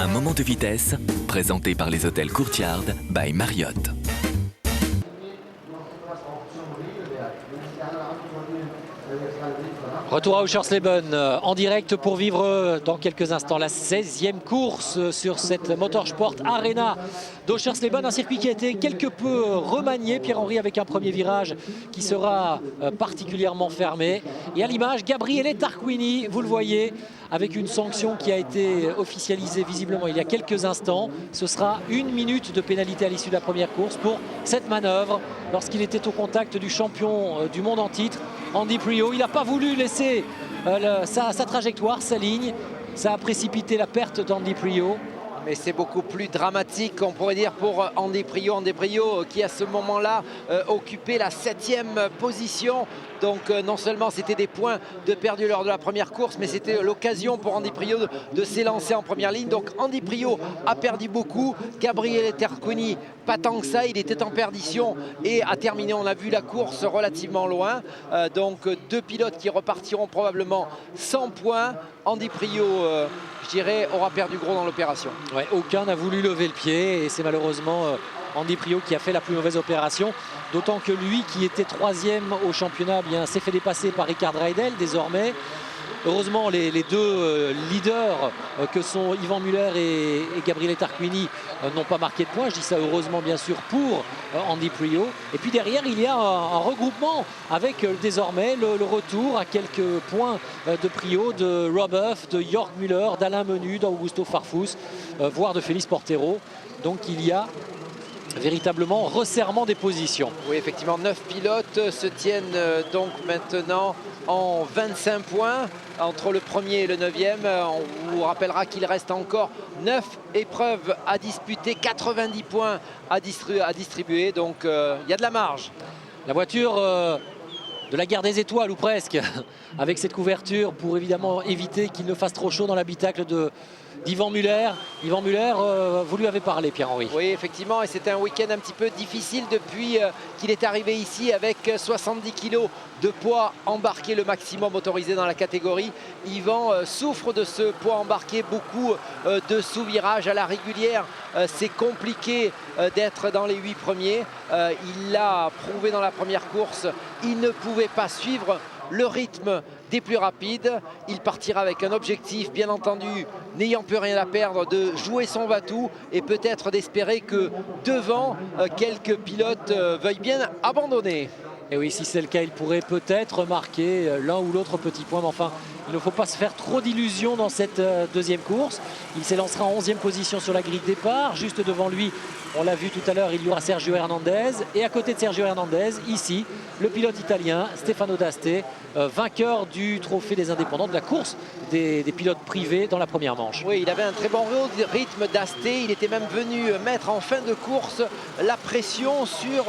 Un moment de vitesse, présenté par les hôtels Courtyard by Marriott. Retour à Oschersleben en direct pour vivre dans quelques instants la 16e course sur cette Motorsport Arena d'Oschersleben. Un circuit qui a été quelque peu remanié, Pierre-Henri, avec un premier virage qui sera particulièrement fermé. Et à l'image, Gabriele Tarquini, vous le voyez, avec une sanction qui a été officialisée visiblement il y a quelques instants. Ce sera 1 minute de pénalité à l'issue de la première course pour cette manœuvre lorsqu'il était au contact du champion du monde en titre, Andy Priaulx. Il n'a pas voulu laisser sa trajectoire, sa ligne. Ça a précipité la perte d'Andy Priaulx. Mais c'est beaucoup plus dramatique, on pourrait dire, pour Andy Priaulx. Andy Priaulx qui à ce moment-là occupait la 7e position. Donc non seulement c'était des points de perdu lors de la première course, mais c'était l'occasion pour Andy Priaulx de s'élancer en première ligne. Donc Andy Priaulx a perdu beaucoup. Gabriele Tarquini, pas tant que ça, il était en perdition et a terminé, on a vu la course relativement loin. Donc deux pilotes qui repartiront probablement sans points. Andy Priaulx, je dirais, aura perdu gros dans l'opération. Ouais, aucun n'a voulu lever le pied et c'est malheureusement Andy Priaulx qui a fait la plus mauvaise opération. D'autant que lui, qui était 3e au championnat, s'est fait dépasser par Ricard Reidel désormais. Heureusement, les deux leaders que sont Yvan Muller et Gabriele Tarquini n'ont pas marqué de points. Je dis ça heureusement, bien sûr, pour Andy Priaulx. Et puis derrière, il y a un regroupement avec désormais le retour à quelques points de Priaulx, de Rob Huff, de Jörg Müller, d'Alain Menu, d'Augusto Farfus, voire de Félix Portero. Donc il y a véritablement resserrement des positions. Oui, effectivement, 9 pilotes se tiennent donc maintenant en 25 points entre le premier et le 9e. On vous rappellera qu'il reste encore 9 épreuves à disputer, 90 points à distribuer, donc il y a de la marge. La voiture de la guerre des étoiles, ou presque, avec cette couverture pour évidemment éviter qu'il ne fasse trop chaud dans l'habitacle d'Yvan Muller. Yvan Muller, vous lui avez parlé, Pierre-Henri. Oui, effectivement, et c'était un week-end un petit peu difficile depuis qu'il est arrivé ici avec 70 kg de poids embarqué, le maximum autorisé dans la catégorie. Yvan souffre de ce poids embarqué, beaucoup de sous-virages à la régulière. C'est compliqué d'être dans les 8 premiers. Il l'a prouvé dans la première course, il ne pouvait pas suivre le rythme des plus rapides. Il partira avec un objectif, bien entendu, n'ayant plus rien à perdre, de jouer son va-tout et peut-être d'espérer que devant, quelques pilotes veuillent bien abandonner. Et oui, si c'est le cas, il pourrait peut-être marquer l'un ou l'autre petit point. Mais enfin, il ne faut pas se faire trop d'illusions dans cette deuxième course. Il s'élancera en 11e position sur la grille de départ. Juste devant lui, on l'a vu tout à l'heure, il y aura Sergio Hernandez. Et à côté de Sergio Hernandez, ici, le pilote italien Stefano D'Aste, vainqueur du trophée des indépendants de la course des pilotes privés dans la première manche. Oui, il avait un très bon rythme D'Aste. Il était même venu mettre en fin de course la pression sur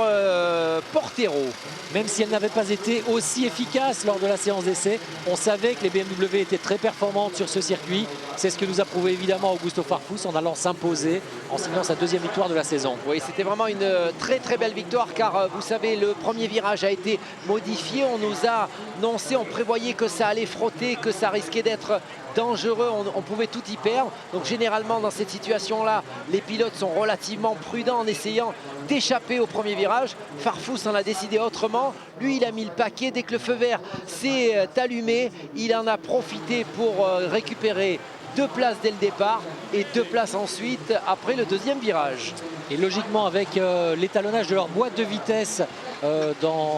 Portero. Même si elle n'avait pas été aussi efficace lors de la séance d'essai, on savait que les BMW étaient très performantes sur ce circuit. C'est ce que nous a prouvé évidemment Augusto Farfus en allant s'imposer, en signant sa 2e victoire de la saison. Oui, c'était vraiment une très très belle victoire car vous savez, le premier virage a été modifié. On nous a annoncé, on prévoyait que ça allait frotter, que ça risquait d'être dangereux, on pouvait tout y perdre. Donc généralement dans cette situation-là, les pilotes sont relativement prudents en essayant d'échapper au premier virage. Farfus en a décidé autrement. Lui, il a mis le paquet. Dès que le feu vert s'est allumé, il en a profité pour récupérer 2 places dès le départ et 2 places ensuite après le 2e virage. Et logiquement, avec l'étalonnage de leur boîte de vitesse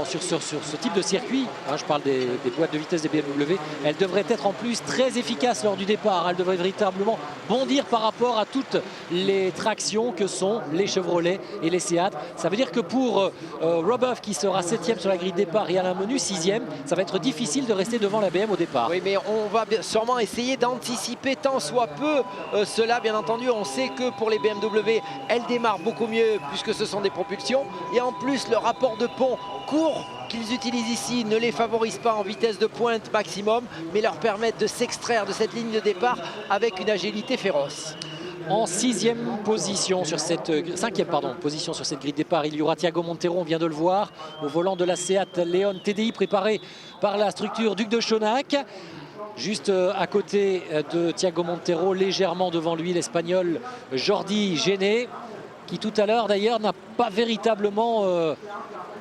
sur ce type de circuit, je parle des boîtes de vitesse des BMW, elles devraient être en plus très efficaces lors du départ. Elles devraient véritablement bondir par rapport à toutes les tractions que sont les Chevrolet et les Seat. Ça veut dire que pour Rob Huff, qui sera 7e sur la grille de départ, et Alain Menu 6e, ça va être difficile de rester devant la BM au départ. Oui, mais on va sûrement essayer d'anticiper tant soit peu cela. Bien entendu, on sait que pour les BMW, elles démarrent beaucoup mieux puisque ce sont des propulsions. Et en plus, le rapport de pont court qu'ils utilisent ici ne les favorise pas en vitesse de pointe maximum, mais leur permettent de s'extraire de cette ligne de départ avec une agilité féroce. En 5e position sur cette grille de départ, il y aura Thiago Montero, on vient de le voir, au volant de la Seat Leon TDI préparée par la structure Duc de Chaunac. juste à côté de Thiago Montero, légèrement devant lui l'Espagnol Jordi Gené, qui tout à l'heure d'ailleurs n'a pas véritablement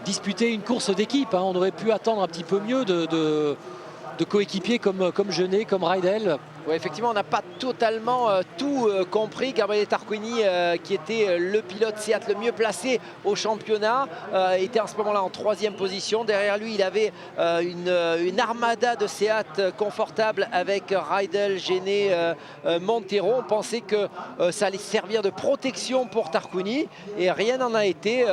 disputé une course d'équipe. On aurait pu attendre un petit peu mieux de coéquipiers comme Gené, comme Raidel. Oui, effectivement, on n'a pas totalement tout compris. Gabriele Tarquini, qui était le pilote Seat le mieux placé au championnat, était en ce moment-là en 3e position. Derrière lui, il avait une armada de Seat confortable avec Raidel, Gené, Montero. On pensait que ça allait servir de protection pour Tarquini et rien n'en a été.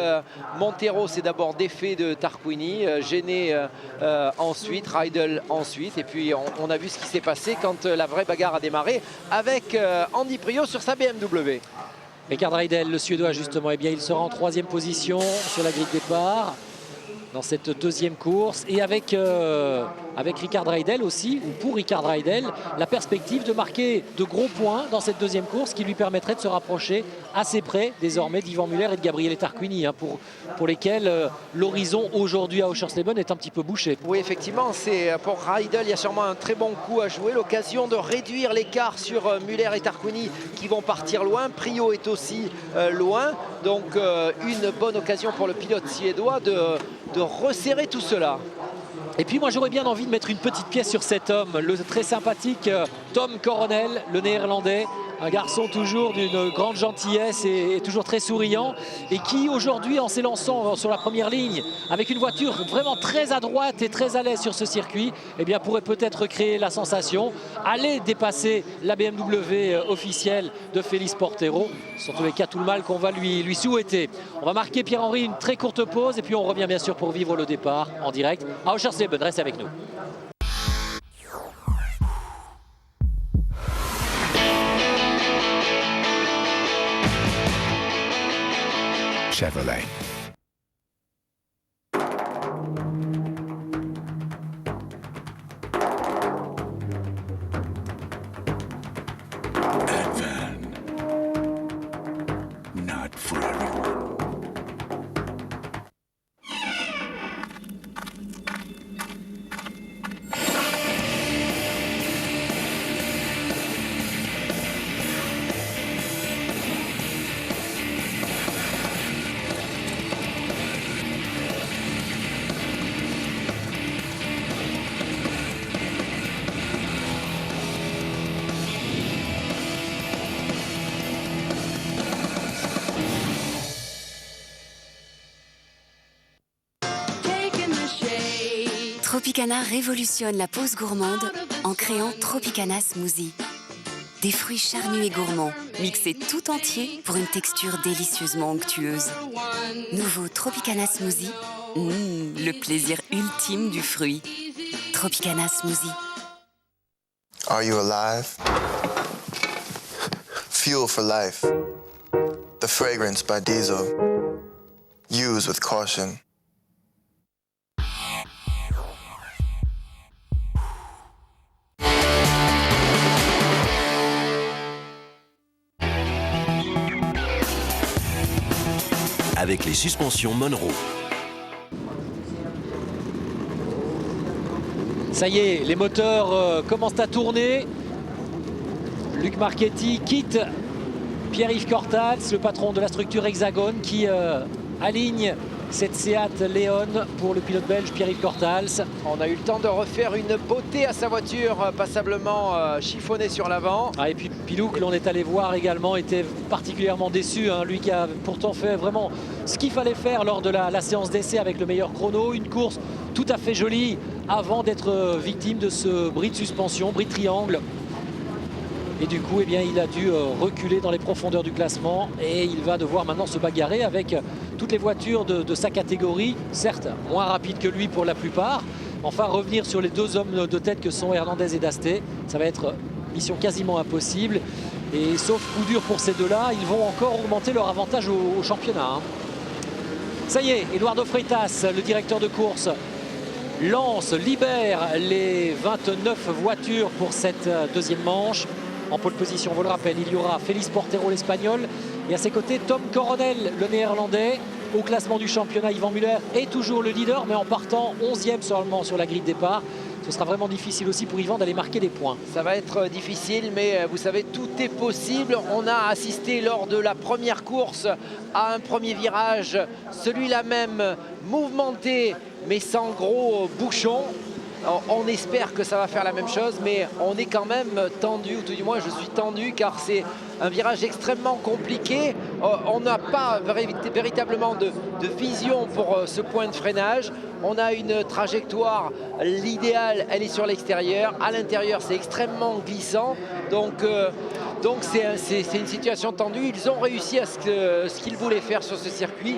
Montero s'est d'abord défait de Tarquini, Gené ensuite, Raidel ensuite. Et puis on a vu ce qui s'est passé quand la vraie bagarre a démarré avec Andy Priaulx sur sa BMW. Rickard Raidel, le Suédois justement, eh bien, il sera en 3e position sur la grille de départ dans cette 2e course, et avec Rickard Raidel aussi, ou pour Rickard Raidel, la perspective de marquer de gros points dans cette 2e course qui lui permettrait de se rapprocher assez près désormais d'Yvan Muller et de Gabriele Tarquini, pour lesquels l'horizon aujourd'hui à Oschersleben est un petit peu bouché. Oui, effectivement, c'est pour Raidel, il y a sûrement un très bon coup à jouer, l'occasion de réduire l'écart sur Muller et Tarquini qui vont partir loin. Priaulx est aussi loin, donc une bonne occasion pour le pilote suédois de resserrer tout cela. Et puis moi j'aurais bien envie de mettre une petite pièce sur cet homme, le très sympathique Tom Coronel, le néerlandais, un garçon toujours d'une grande gentillesse et toujours très souriant, et qui aujourd'hui, en s'élançant sur la première ligne avec une voiture vraiment très à droite et très à l'aise sur ce circuit, eh bien pourrait peut-être créer la sensation, aller dépasser la BMW officielle de Félix Portero. Ce sont en tous les cas tout le mal qu'on va lui souhaiter. On va marquer, Pierre-Henri, une très courte pause et puis on revient bien sûr pour vivre le départ en direct à Oschersleben. Reste avec nous. Chevrolet. Advan. Not for everyone. Tropicana révolutionne la pause gourmande en créant Tropicana Smoothie. Des fruits charnus et gourmands, mixés tout entiers pour une texture délicieusement onctueuse. Nouveau Tropicana Smoothie, le plaisir ultime du fruit. Tropicana Smoothie. Are you alive? Fuel for life. The fragrance by Diesel. Use with caution. Avec les suspensions Monroe. Ça y est, les moteurs commencent à tourner. Luc Marchetti quitte Pierre-Yves Cortals, le patron de la structure Hexagone, qui aligne cette Seat Leon pour le pilote belge Pierre-Yves Cortals. On a eu le temps de refaire une beauté à sa voiture, passablement chiffonnée sur l'avant. Et puis Pilou, que l'on est allé voir également, était particulièrement déçu. Lui qui a pourtant fait vraiment ce qu'il fallait faire lors de la séance d'essai avec le meilleur chrono. Une course tout à fait jolie avant d'être victime de ce bris de suspension, bris de triangle. Et du coup, eh bien, il a dû reculer dans les profondeurs du classement et il va devoir maintenant se bagarrer avec toutes les voitures de sa catégorie, certes moins rapides que lui pour la plupart. Enfin, revenir sur les deux hommes de tête que sont Hernandez et Dasté, ça va être mission quasiment impossible. Et sauf coup dur pour ces deux-là, ils vont encore augmenter leur avantage au championnat. Ça y est, Eduardo Freitas, le directeur de course, libère les 29 voitures pour cette deuxième manche. En pole position, on vous le rappelle, il y aura Félix Portero, l'Espagnol, et à ses côtés Tom Coronel, le Néerlandais. Au classement du championnat, Yvan Muller est toujours le leader, mais en partant 11e seulement sur la grille de départ. ce sera vraiment difficile aussi pour Yvan d'aller marquer des points. Ça va être difficile, mais vous savez, tout est possible. On a assisté lors de la première course à un premier virage, celui-là même mouvementé, mais sans gros bouchons. On espère que ça va faire la même chose, mais on est quand même tendu, ou tout du moins je suis tendu, car c'est un virage extrêmement compliqué. On n'a pas véritablement de vision pour ce point de freinage. On a une trajectoire, l'idéal, elle est sur l'extérieur. À l'intérieur, c'est extrêmement glissant. Donc c'est une situation tendue. Ils ont réussi à ce qu'ils voulaient faire sur ce circuit,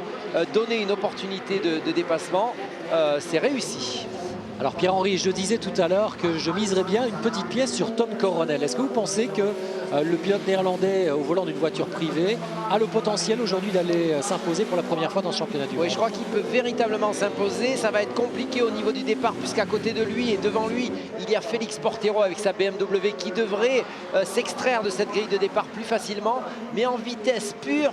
donner une opportunité de dépassement. C'est réussi. Alors Pierre-Henri, je disais tout à l'heure que je miserais bien une petite pièce sur Tom Coronel. Est-ce que vous pensez que le pilote néerlandais au volant d'une voiture privée a le potentiel aujourd'hui d'aller s'imposer pour la première fois dans ce championnat du monde? Oui, je crois qu'il peut véritablement s'imposer. Ça va être compliqué au niveau du départ, puisqu'à côté de lui et devant lui, il y a Félix Portero avec sa BMW qui devrait s'extraire de cette grille de départ plus facilement. Mais en vitesse pure,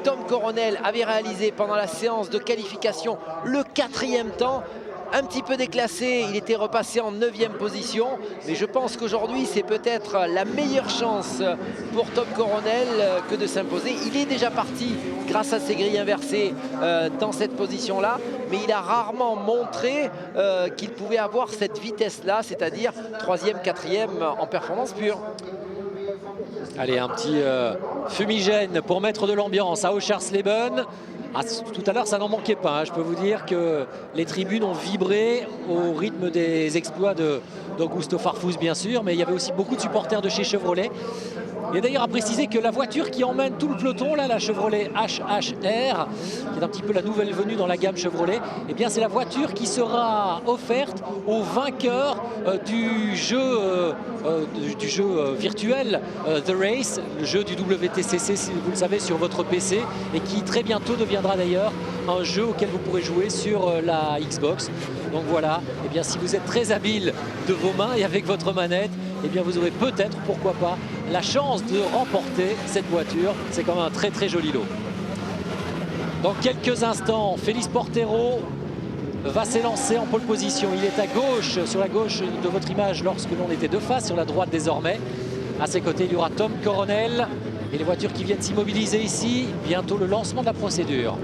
Tom Coronel avait réalisé pendant la séance de qualification le 4e temps. Un petit peu déclassé, il était repassé en 9e position, mais je pense qu'aujourd'hui c'est peut-être la meilleure chance pour Tom Coronel que de s'imposer. Il est déjà parti grâce à ses grilles inversées dans cette position-là, mais il a rarement montré qu'il pouvait avoir cette vitesse-là, c'est-à-dire 3e, 4e en performance pure. Allez, un petit fumigène pour mettre de l'ambiance à Oschersleben. Ah, tout à l'heure, ça n'en manquait pas. Hein. Je peux vous dire que les tribunes ont vibré au rythme des exploits d'Augusto Farfus, bien sûr, mais il y avait aussi beaucoup de supporters de chez Chevrolet. Et d'ailleurs à préciser que la voiture qui emmène tout le peloton, là, la Chevrolet HHR, qui est un petit peu la nouvelle venue dans la gamme Chevrolet, eh bien c'est la voiture qui sera offerte aux vainqueurs du jeu virtuel The Race, le jeu du WTCC, si vous le savez, sur votre PC, et qui très bientôt deviendra d'ailleurs un jeu auquel vous pourrez jouer sur la Xbox. Donc voilà, eh bien si vous êtes très habile de vos mains et avec votre manette, eh bien vous aurez peut-être, pourquoi pas, la chance de remporter cette voiture. C'est quand même un très très joli lot. Dans quelques instants, Félix Portero va s'élancer en pole position. Il est à gauche, sur la gauche de votre image lorsque l'on était de face, sur la droite désormais. À ses côtés, il y aura Tom Coronel et les voitures qui viennent s'immobiliser ici. Bientôt le lancement de la procédure.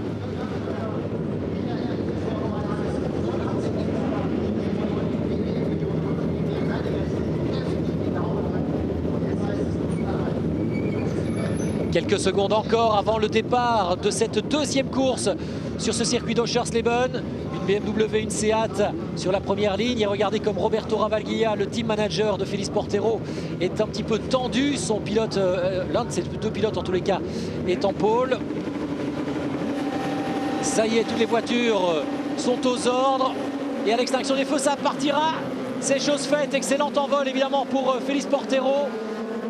Quelques secondes encore avant le départ de cette deuxième course sur ce circuit d'Oschersleben. Une BMW, une Seat sur la première ligne. Et regardez comme Roberto Ravalghia, le team manager de Félix Portero, est un petit peu tendu. Son pilote, l'un de ses deux pilotes en tous les cas, est en pôle. Ça y est, toutes les voitures sont aux ordres. Et à l'extinction des feux, ça partira. C'est chose faite. Excellent envol évidemment pour Félix Portero.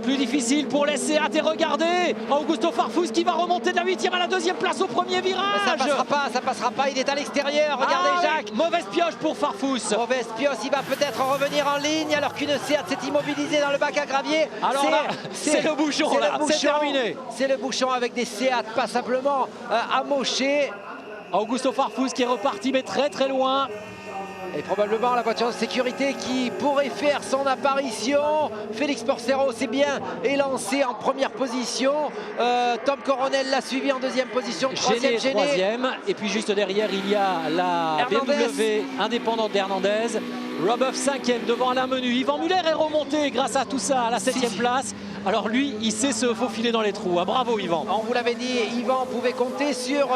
Plus difficile pour les Seat, et regardez Augusto Farfus qui va remonter de la 8e à la 2e place au premier virage. Ça passera pas, il est à l'extérieur, regardez Jacques. Oui. Mauvaise pioche pour Farfus. Mauvaise pioche, il va peut-être revenir en ligne alors qu'une Seat s'est immobilisée dans le bac à gravier. Alors là, c'est le bouchon, là, c'est terminé. C'est le bouchon avec des Seat, pas simplement amochés. Augusto Farfus qui est reparti mais très très loin. Et probablement la voiture de sécurité qui pourrait faire son apparition. Félix Portero s'est bien élancé en première position. Tom Coronel l'a suivi en 2e position. Gêné 3e. Et puis juste derrière, il y a la BMW indépendante d'Hernandez. Robuff 5e devant Alain Menu. Yvan Muller est remonté grâce à tout ça à la 7e place. Alors lui, il sait se faufiler dans les trous. Ah, bravo Yvan. On vous l'avait dit, Yvan pouvait compter sur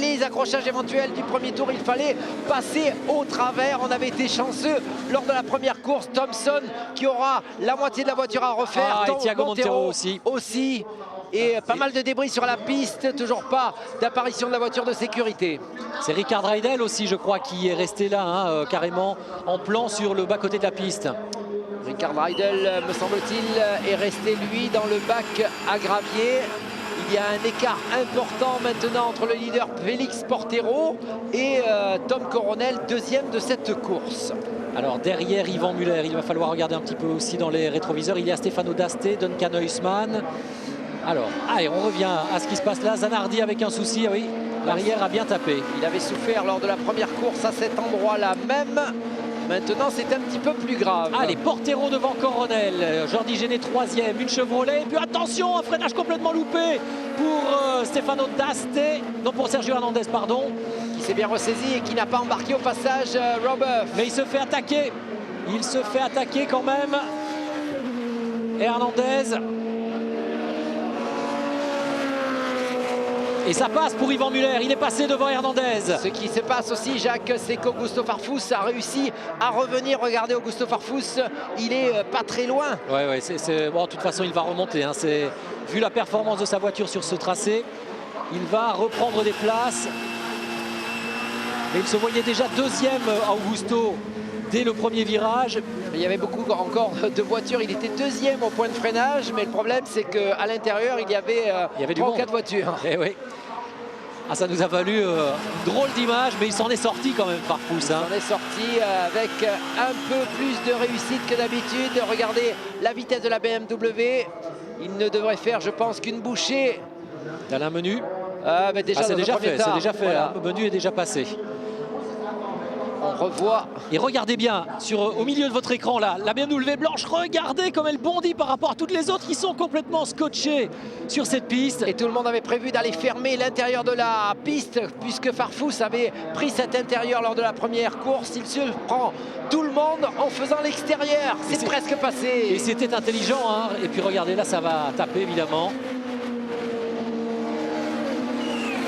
les accrochages éventuels du premier tour. Il fallait passer au travers. On avait été chanceux lors de la première course. Thompson qui aura la moitié de la voiture à refaire. Et Thiago Montero aussi. Et pas mal de débris sur la piste. Toujours pas d'apparition de la voiture de sécurité. C'est Rickard Reidel aussi, je crois, qui est resté là, hein, carrément en plan sur le bas-côté de la piste. Rickard Reidel, me semble-t-il, est resté, lui, dans le bac à gravier. Il y a un écart important maintenant entre le leader Félix Portero et Tom Coronel, 2e de cette course. Alors derrière Yvan Muller, il va falloir regarder un petit peu aussi dans les rétroviseurs. Il y a Stefano D'Aste, Duncan Huisman. Alors, allez, on revient à ce qui se passe là. Zanardi avec un souci, oui. L'arrière a bien tapé. Il avait souffert lors de la première course à cet endroit-là même. Maintenant, c'est un petit peu plus grave. Allez, Portero devant Coronel. Jordi Géné 3e, une Chevrolet. Et puis attention, un freinage complètement loupé pour Stefano D'Aste. Non, pour Sergio Hernandez, pardon. Qui s'est bien ressaisi et qui n'a pas embarqué au passage Robeuf. Mais il se fait attaquer. Il se fait attaquer quand même. Hernandez. Et ça passe pour Yvan Muller, il est passé devant Hernandez. Ce qui se passe aussi, Jacques, c'est qu'Augusto Farfus a réussi à revenir. Regardez Augusto Farfus, il est pas très loin. Ouais, bon, de toute façon, il va remonter. Hein. Vu la performance de sa voiture sur ce tracé, il va reprendre des places. Et il se voyait déjà deuxième, Augusto, dès le premier virage. Il y avait beaucoup encore de voitures. Il était deuxième au point de freinage, mais le problème, c'est qu'à l'intérieur, il y avait 3 ou 4 voitures. Et oui. Ah, ça nous a valu une drôle d'image, mais il s'en est sorti quand même, Farfus. Il s'en est sorti avec un peu plus de réussite que d'habitude. Regardez la vitesse de la BMW. Il ne devrait faire, je pense, qu'une bouchée. D'Alain Menu. Mais déjà, c'est déjà fait. C'est déjà fait. Voilà. Le menu est déjà passé. On revoit. Et regardez bien, au milieu de votre écran là, la BMW blanche, regardez comme elle bondit par rapport à toutes les autres qui sont complètement scotchées sur cette piste. Et tout le monde avait prévu d'aller fermer l'intérieur de la piste, puisque Farfus avait pris cet intérieur lors de la première course. Il se prend tout le monde en faisant l'extérieur. C'est presque passé. Et c'était intelligent, hein. Et puis regardez, là ça va taper évidemment.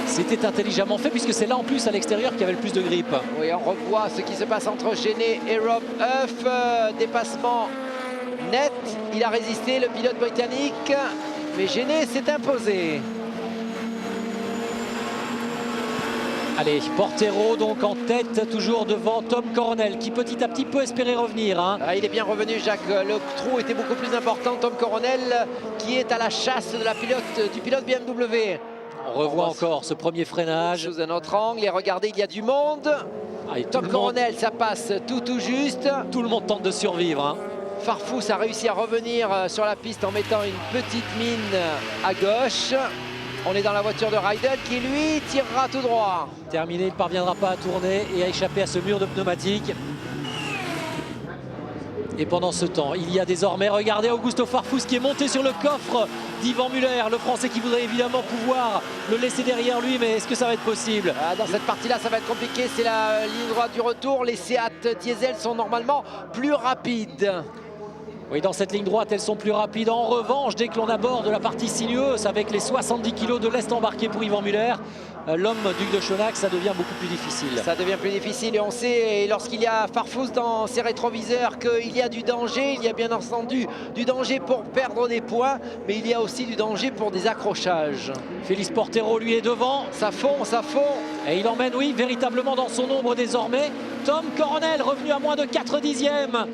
C'était intelligemment fait puisque c'est là en plus à l'extérieur qu'il y avait le plus de grippe. Oui, on revoit ce qui se passe entre Géné et Robeuf. Dépassement net. Il a résisté, le pilote britannique. Mais Géné s'est imposé. Allez, Portero donc en tête, toujours devant Tom Coronel qui petit à petit peut espérer revenir. Hein. Il est bien revenu, Jacques. Le trou était beaucoup plus important. Tom Coronel qui est à la chasse de du pilote BMW. On revoit encore ce premier freinage. Sous un autre angle, et regardez, il y a du monde. Tom Coronel, ça passe tout juste. Tout le monde tente de survivre. Hein. Farfus a réussi à revenir sur la piste en mettant une petite mine à gauche. On est dans la voiture de Rydell qui, lui, tirera tout droit. Terminé, il ne parviendra pas à tourner et à échapper à ce mur de pneumatique. Et pendant ce temps, il y a désormais, regardez Augusto Farfus qui est monté sur le coffre d'Yvan Muller, le Français qui voudrait évidemment pouvoir le laisser derrière lui, mais est-ce que ça va être possible? Dans cette partie-là, ça va être compliqué, c'est la ligne droite du retour. Les Seat Diesel sont normalement plus rapides. Oui, dans cette ligne droite, elles sont plus rapides. En revanche, dès que l'on aborde la partie sinueuse avec les 70 kg de lest embarqué pour Yvan Muller, l'homme Duc de Chonac, ça devient beaucoup plus difficile. Ça devient plus difficile et on sait, lorsqu'il y a Farfus dans ses rétroviseurs, qu'il y a du danger. Il y a bien entendu du danger pour perdre des points, mais il y a aussi du danger pour des accrochages. Félix Portero, lui, est devant. Ça fond, ça fond. Et il emmène, oui, véritablement dans son ombre désormais. Tom Coronel, revenu à moins de 4 dixièmes.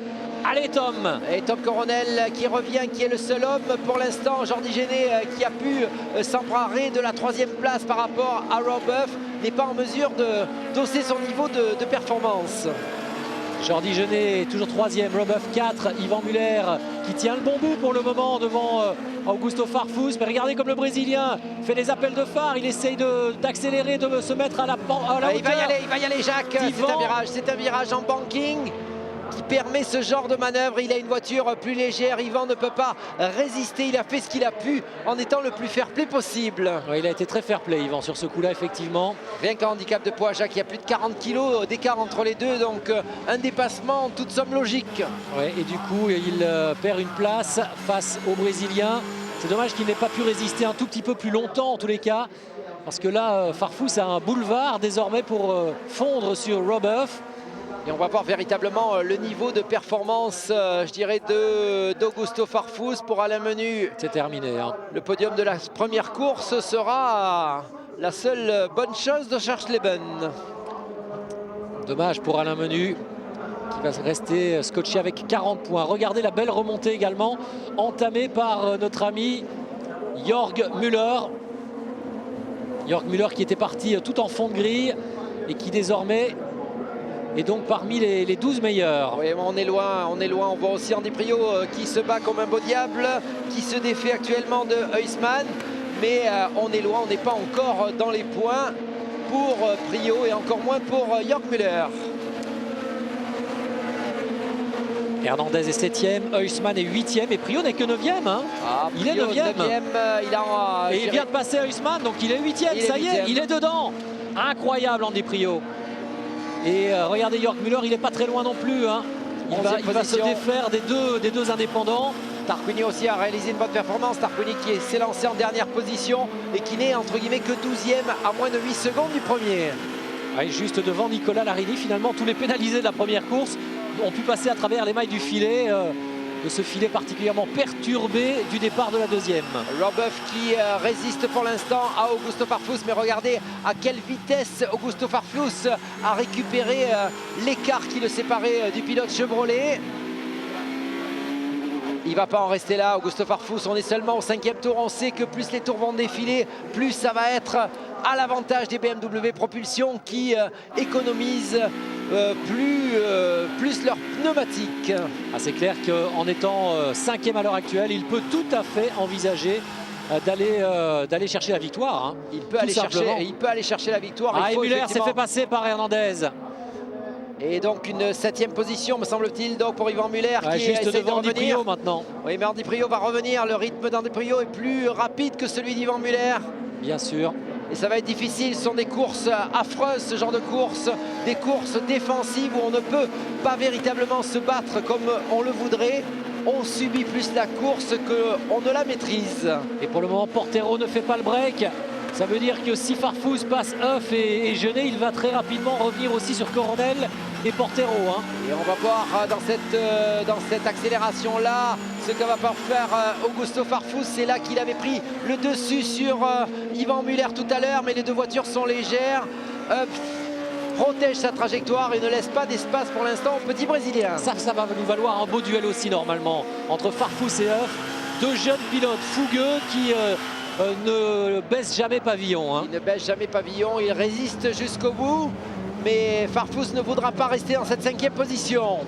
Allez Tom. Et Tom Coronel qui revient, qui est le seul homme pour l'instant. Jordi Géné qui a pu s'emparer de la 3e place par rapport à Robeuf n'est pas en mesure d'hausser son niveau de performance. Jordi Géné est toujours 3e, Robeuf 4, Yvan Muller qui tient le bon bout pour le moment devant Augusto Farfus. Mais regardez comme le Brésilien fait des appels de phare, il essaye d'accélérer, de se mettre à la hauteur. Il va y aller Jacques, c'est un virage en banking qui permet ce genre de manœuvre. Il a une voiture plus légère, Yvan ne peut pas résister, il a fait ce qu'il a pu en étant le plus fair-play possible. Ouais, il a été très fair-play Yvan sur ce coup-là effectivement. Rien qu'en handicap de poids, Jacques, il y a plus de 40 kg d'écart entre les deux, donc un dépassement en toute somme logique. Ouais, et du coup il perd une place face au Brésilien. C'est dommage qu'il n'ait pas pu résister un tout petit peu plus longtemps en tous les cas, parce que là Farfus a un boulevard désormais pour fondre sur Robeuf. Et on va voir véritablement le niveau de performance, je dirais, d'Augusto Farfus pour Alain Menu. C'est terminé. Hein. Le podium de la première course sera la seule bonne chose de Scharsleben. Dommage pour Alain Menu qui va rester scotché avec 40 points. Regardez la belle remontée également entamée par notre ami Jörg Müller. Jörg Müller qui était parti tout en fond de grille et qui désormais et donc parmi les 12 meilleurs. Oui, on est loin. On voit aussi Andy Priault qui se bat comme un beau diable, qui se défait actuellement de Huisman. Mais on est loin, on n'est pas encore dans les points pour Priault et encore moins pour Jörg Müller. Hernandez est 7e, Huysman est 8e et Priaulx n'est que 9e. Hein. Il est 9e. Et il vient de passer Huysman, donc il est 8e. Ça y est, il est dedans. Incroyable, Andy Priaulx. Et regardez Jörg Müller, il n'est pas très loin non plus. Hein. Il va se défaire des deux indépendants. Tarquini aussi a réalisé une bonne performance. Tarquini qui s'est lancé en dernière position et qui n'est entre guillemets que 12e à moins de 8 secondes du premier. Ouais, juste devant Nicolas Larini, finalement tous les pénalisés de la première course ont pu passer à travers les mailles du filet, de ce filet particulièrement perturbé du départ de la deuxième. Robuff qui résiste pour l'instant à Augusto Farfus, mais regardez à quelle vitesse Augusto Farfus a récupéré l'écart qui le séparait du pilote Chevrolet. Il ne va pas en rester là, Augusto Farfus. On est seulement au 5e tour. On sait que plus les tours vont défiler, plus ça va être à l'avantage des BMW Propulsion qui économisent plus leurs pneumatiques. Ah, c'est clair qu'en étant 5e à l'heure actuelle, il peut tout à fait envisager d'aller chercher la victoire. Hein. Il peut aller chercher la victoire. Ah, et Müller s'est fait passer par Hernandez. Et donc une 7e position me semble-t-il donc pour Yvan Müller qui juste essaie devant de revenir. Andy Priaulx maintenant. Oui, mais Andy Priaulx va revenir. Le rythme d'Andy Priaulx est plus rapide que celui d'Yvan Müller. Bien sûr. Et ça va être difficile. Ce sont des courses affreuses, ce genre de courses, des courses défensives où on ne peut pas véritablement se battre comme on le voudrait. On subit plus la course qu'on ne la maîtrise. Et pour le moment, Portero ne fait pas le break. Ça veut dire que si Farfus passe Huff et Genet, il va très rapidement revenir aussi sur Coronel et Portero. Hein. Et on va voir dans cette accélération-là ce que va pouvoir faire Augusto Farfus. C'est là qu'il avait pris le dessus sur Yvan Müller tout à l'heure, mais les deux voitures sont légères. Huff protège sa trajectoire et ne laisse pas d'espace pour l'instant au petit Brésilien. Ça va nous valoir un beau duel aussi normalement entre Farfus et Huff. Deux jeunes pilotes fougueux qui ne baissent jamais pavillon. Hein. Il ne baisse jamais pavillon, il résiste jusqu'au bout. Mais Farfus ne voudra pas rester dans cette 5e position.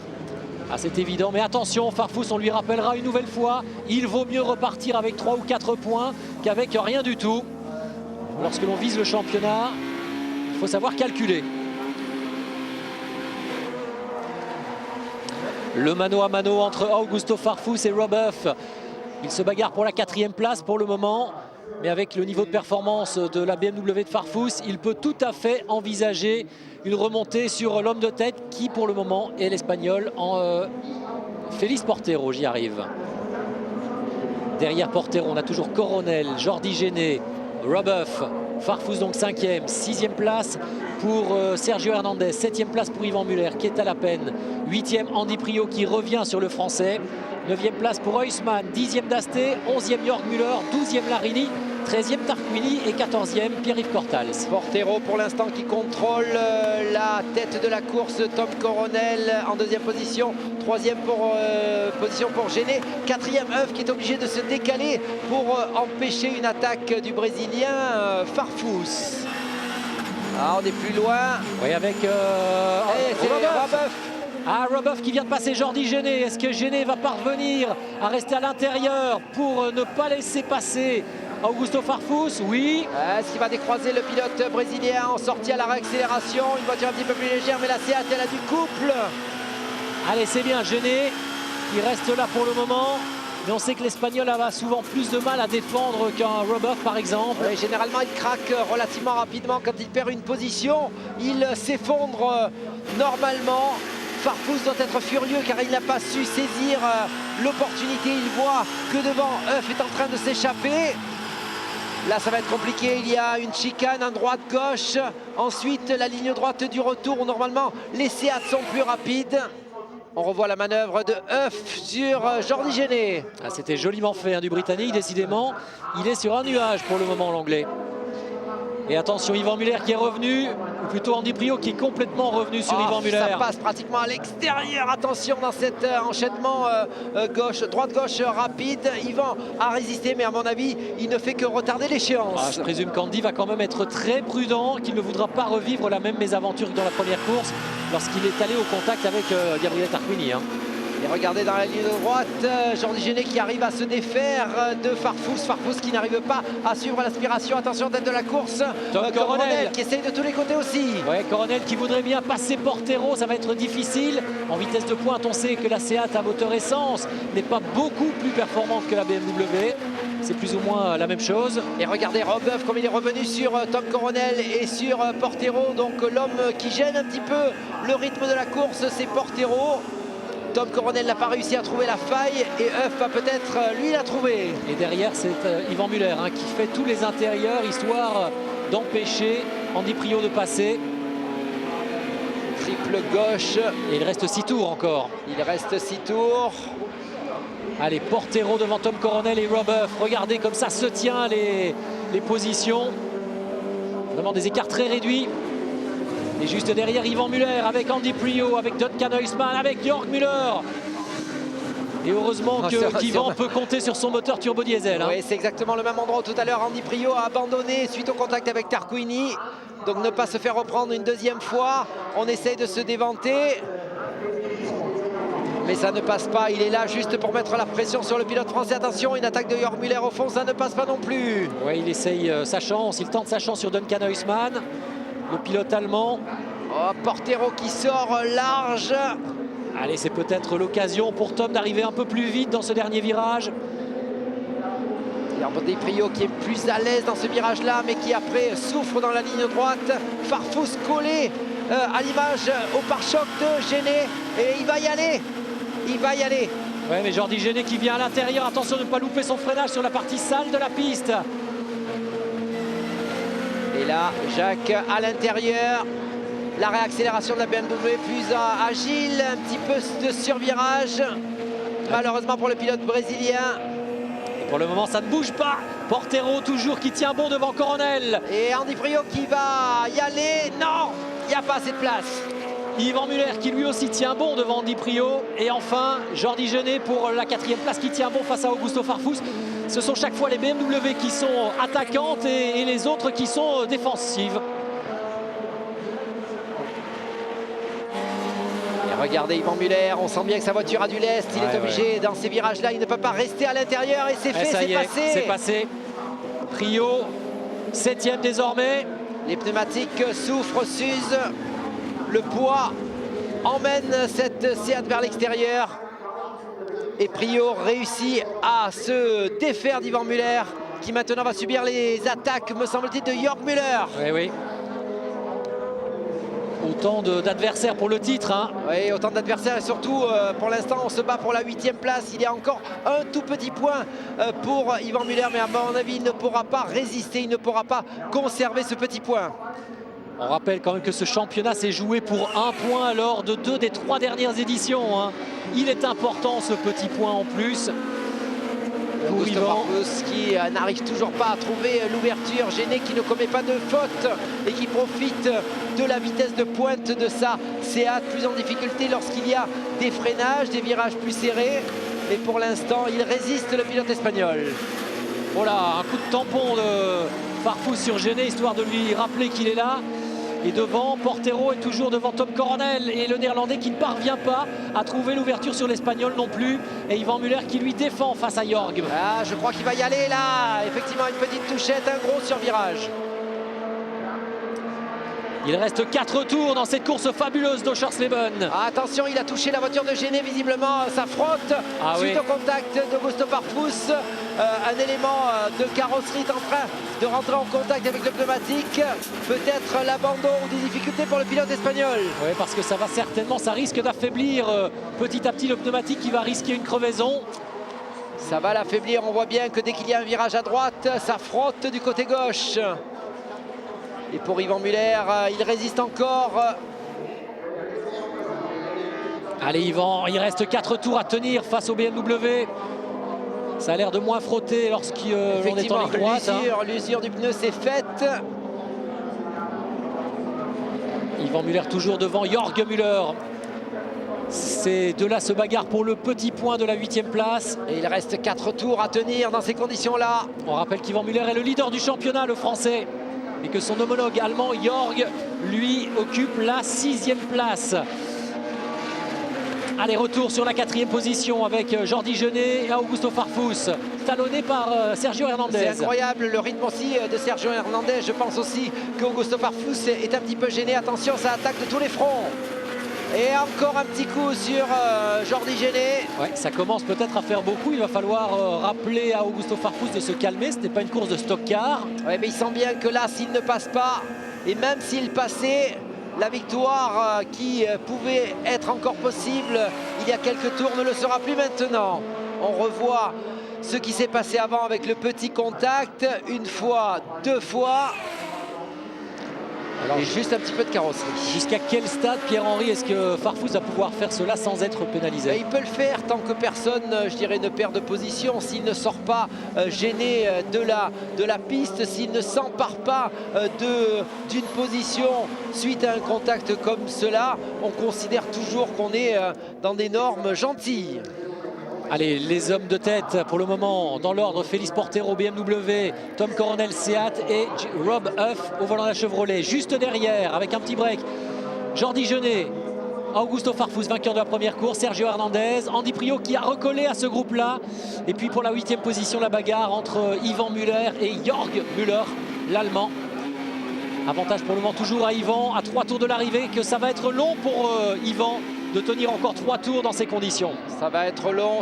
Ah, c'est évident, mais attention, Farfus, on lui rappellera une nouvelle fois, il vaut mieux repartir avec 3 ou 4 points qu'avec rien du tout. Lorsque l'on vise le championnat, il faut savoir calculer. Le mano à mano entre Augusto Farfus et Robuff. Il se bagarre pour la 4e place pour le moment. Mais avec le niveau de performance de la BMW de Farfus, il peut tout à fait envisager une remontée sur l'homme de tête qui pour le moment est l'Espagnol Félix Portero. J'y arrive. Derrière Portero, on a toujours Coronel, Jordi Genet, Robuff, Farfus donc 5e, 6e place pour Sergio Hernandez, 7e place pour Yvan Müller qui est à la peine, 8e Andy Priaulx qui revient sur le français, 9e place pour Huysman, 10e Dasté, 11e Jörg Müller, 12e Larini, 13e Tarquini et 14e Pierre-Yves Cortals. Portero pour l'instant qui contrôle la tête de la course. Tom Coronel en 2e position, 3e position pour Genet, 4e Huff qui est obligé de se décaler pour empêcher une attaque du Brésilien Farfus. Ah, on est plus loin. Oui, avec Robuff. Ah, Robuff qui vient de passer Jordi Genet. Est-ce que Genet va parvenir à rester à l'intérieur pour ne pas laisser passer Augusto Farfus? Oui. Est-ce qu'il va décroiser le pilote brésilien en sortie à la réaccélération? Une voiture un petit peu plus légère, mais la Seat, elle a du couple. Allez, c'est bien, Genet qui reste là pour le moment. Mais on sait que l'Espagnol a souvent plus de mal à défendre qu'un Robuff par exemple. Oui, généralement il craque relativement rapidement quand il perd une position. Il s'effondre normalement. Farfus doit être furieux car il n'a pas su saisir l'opportunité. Il voit que devant Huff est en train de s'échapper. Là ça va être compliqué, il y a une chicane, un droite-gauche. Ensuite la ligne droite du retour où normalement les Seat sont plus rapides. On revoit la manœuvre de Huff sur Jordi Genet. Ah, c'était joliment fait hein, du Britannique, décidément. Il est sur un nuage pour le moment, l'Anglais. Et attention, Yvan Müller qui est revenu, ou plutôt Andy Priaulx qui est complètement revenu sur Yvan Müller. Ça passe pratiquement à l'extérieur. Attention dans cet enchaînement droite-gauche rapide. Yvan a résisté, mais à mon avis, il ne fait que retarder l'échéance. Ah, je présume qu'Andy va quand même être très prudent, qu'il ne voudra pas revivre la même mésaventure que dans la première course, lorsqu'il est allé au contact avec Gabriele Tarquini. Hein. Et regardez dans la ligne de droite, Jordi Genet qui arrive à se défaire de Farfus. Farfus qui n'arrive pas à suivre l'aspiration. Attention, tête de la course. Tom Coronel qui essaye de tous les côtés aussi. Ouais, Coronel qui voudrait bien passer Portero, ça va être difficile. En vitesse de pointe, on sait que la Seat à moteur essence n'est pas beaucoup plus performante que la BMW. C'est plus ou moins la même chose. Et regardez Robeuf comme il est revenu sur Tom Coronel et sur Portero. Donc l'homme qui gêne un petit peu le rythme de la course, c'est Portero. Tom Coronel n'a pas réussi à trouver la faille et Euf va peut-être lui la trouver. Et derrière, c'est Yvan Muller qui fait tous les intérieurs, histoire d'empêcher Andy Priaulx de passer. Triple gauche. Et il reste 6 tours encore. Il reste 6 tours. Allez, Portero devant Tom Coronel et Robeuf. Regardez comme ça se tient les positions. Vraiment des écarts très réduits. Et juste derrière, Yvan Muller avec Andy Priaulx, avec Duncan Huisman, avec Jörg Müller. Et heureusement qu'Yvan peut compter sur son moteur turbo diesel. Oui, c'est exactement le même endroit où tout à l'heure Andy Priaulx a abandonné suite au contact avec Tarquini. Donc ne pas se faire reprendre une deuxième fois. On essaye de se déventer. Mais ça ne passe pas, il est là juste pour mettre la pression sur le pilote français. Attention, une attaque de Jörg Müller au fond, ça ne passe pas non plus. Oui, il essaye sa chance, il tente sa chance sur Duncan Huisman, le pilote allemand. Oh, Portero qui sort large. Allez, c'est peut-être l'occasion pour Tom d'arriver un peu plus vite dans ce dernier virage. Andy Priaulx qui est plus à l'aise dans ce virage-là, mais qui après souffre dans la ligne droite. Farfus collé à l'image au pare-choc de Genet. Et il va y aller. Il va y aller. Ouais, mais Jordi Genet qui vient à l'intérieur. Attention de ne pas louper son freinage sur la partie sale de la piste. Et là, Jacques à l'intérieur. La réaccélération de la BMW plus agile. Un petit peu de survirage. Malheureusement pour le pilote brésilien. Et pour le moment, ça ne bouge pas. Portero toujours qui tient bon devant Coronel. Et Andy Priaulx qui va y aller. Non, il n'y a pas assez de place. Yvan Muller qui lui aussi tient bon devant Andy Priaulx. Et enfin, Jordi Genet pour la 4e place qui tient bon face à Augusto Farfus. Ce sont chaque fois les BMW qui sont attaquantes et les autres qui sont défensives. Et regardez Yvan Muller, on sent bien que sa voiture a du lest. Il est obligé dans ces virages-là, il ne peut pas rester à l'intérieur. Et c'est fait, c'est passé. C'est passé. Priaulx, 7e désormais. Les pneumatiques souffrent, s'usent. Le poids emmène cette Seat vers l'extérieur. Et Priaulx réussit à se défaire d'Yvan Muller, qui maintenant va subir les attaques, me semble-t-il, de Jörg Müller. Oui, oui. Autant d'adversaires pour le titre. Hein. Oui, autant d'adversaires et surtout, pour l'instant, on se bat pour la 8e place. Il y a encore un tout petit point pour Yvan Muller, mais à mon avis, il ne pourra pas résister, il ne pourra pas conserver ce petit point. On rappelle quand même que ce championnat s'est joué pour 1 point lors de 2 des 3 dernières éditions. Hein. Il est important ce petit point en plus. Augusto Farfus qui n'arrive toujours pas à trouver l'ouverture. Genet qui ne commet pas de faute et qui profite de la vitesse de pointe de sa Seat, plus en difficulté lorsqu'il y a des freinages, des virages plus serrés. Mais pour l'instant, il résiste, le pilote espagnol. Voilà, un coup de tampon de Farfus sur Genet, histoire de lui rappeler qu'il est là. Et devant, Portero est toujours devant Tom Coronel et le Néerlandais qui ne parvient pas à trouver l'ouverture sur l'Espagnol non plus. Et Yvan Muller qui lui défend face à Jörg. Ah, je crois qu'il va y aller là. Effectivement, une petite touchette, un gros survirage. Il reste 4 tours dans cette course fabuleuse d'Oschersleben. Ah, attention, il a touché la voiture de Genet, visiblement ça frotte suite au contact d'Augusto Farfus. Un élément de carrosserie est en train de rentrer en contact avec le pneumatique. Peut-être l'abandon ou des difficultés pour le pilote espagnol. Oui, parce que ça va certainement, ça risque d'affaiblir petit à petit le pneumatique qui va risquer une crevaison. Ça va l'affaiblir, on voit bien que dès qu'il y a un virage à droite, ça frotte du côté gauche. Et pour Yvan Muller, il résiste encore. Allez Yvan, il reste 4 tours à tenir face au BMW. Ça a l'air de moins frotter lorsqu'on est en ligne droite. L'usure du pneu s'est faite. Yvan Muller toujours devant Jörg Müller. Ces deux-là se bagarrent pour le petit point de la 8e place. Et il reste 4 tours à tenir dans ces conditions-là. On rappelle qu'Yvan Muller est le leader du championnat, le français. Et que son homologue allemand, Jörg, lui, occupe la 6e place. Allez, retour sur la 4e position avec Jordi Genet et Augusto Farfus, talonné par Sergio Hernandez. C'est incroyable le rythme aussi de Sergio Hernandez. Je pense aussi qu'Augusto Farfus est un petit peu gêné. Attention, ça attaque de tous les fronts. Et encore un petit coup sur Jordi Genet. Ouais, ça commence peut-être à faire beaucoup. Il va falloir rappeler à Augusto Farfus de se calmer. Ce n'est pas une course de stock car. Ouais, mais il sent bien que là, s'il ne passe pas, et même s'il passait, la victoire qui pouvait être encore possible il y a quelques tours ne le sera plus maintenant. On revoit ce qui s'est passé avant avec le petit contact, une fois, deux fois. Alors, et juste un petit peu de carrosserie. Jusqu'à quel stade, Pierre-Henri, est-ce que Farfus va pouvoir faire cela sans être pénalisé? Il peut le faire tant que personne, je dirais, ne perd de position. S'il ne sort pas gêné de la piste, s'il ne s'empare pas d'une position suite à un contact comme cela, on considère toujours qu'on est dans des normes gentilles. Allez, les hommes de tête pour le moment, dans l'ordre, Félix Portero, BMW, Tom Coronel, Seat et Rob Huff au volant de la Chevrolet. Juste derrière, avec un petit break, Jordi Genet, Augusto Farfus, vainqueur de la première course, Sergio Hernandez, Andy Priault qui a recollé à ce groupe-là. Et puis pour la 8e position, la bagarre entre Ivan Müller et Jörg Müller, l'Allemand. Avantage pour le moment toujours à Ivan, à 3 tours de l'arrivée, que ça va être long pour Ivan de tenir encore 3 tours dans ces conditions. Ça va être long